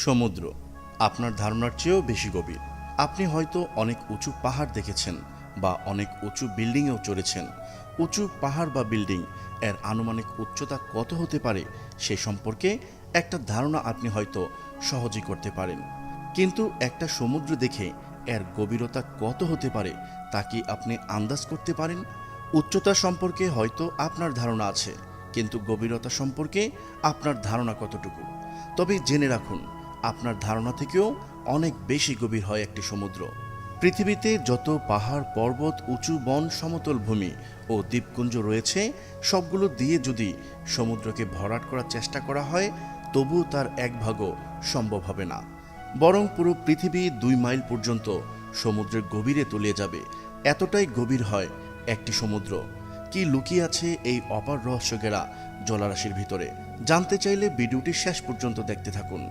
সমুদ্র আপনার ধারণার চেয়েও বেশি গভীর। আপনি হয়তো অনেক উঁচু পাহাড় দেখেছেন বা অনেক উঁচু বিল্ডিংয়েও চড়েছেন। উঁচু পাহাড় বা বিল্ডিং এর আনুমানিক উচ্চতা কত হতে পারে সে সম্পর্কে একটা ধারণা আপনি হয়তো সহজেই করতে পারেন, কিন্তু একটা সমুদ্র দেখে এর গভীরতা কত হতে পারে তা কি আপনি আন্দাজ করতে পারেন? উচ্চতা সম্পর্কে হয়তো আপনার ধারণা আছে, কিন্তু গভীরতা সম্পর্কে আপনার ধারণা কতটুকু? তবে জেনে রাখুন, আপনার ধারণা থেকেও অনেক বেশি গভীর হয় একটি সমুদ্র। পৃথিবীতে যত পাহাড়, পর্বত, উঁচু বন, সমতল ভূমি ও দ্বীপপুঞ্জ রয়েছে, সবগুলো দিয়ে যদি সমুদ্রকে ভরাট করার চেষ্টা করা হয়, তবুও তার এক ভাগও সম্ভব হবে না। বরং পুরো পৃথিবী 2 মাইল পর্যন্ত সমুদ্রের গভীরে তলিয়ে যাবে। এতটাই গভীর হয় একটি সমুদ্র। কি লুকিয়ে আছে এই অপার রহস্য ঘেরা জলরাশির ভিতরে? জানতে চাইলে ভিডিওটি শেষ পর্যন্ত দেখতে থাকুন।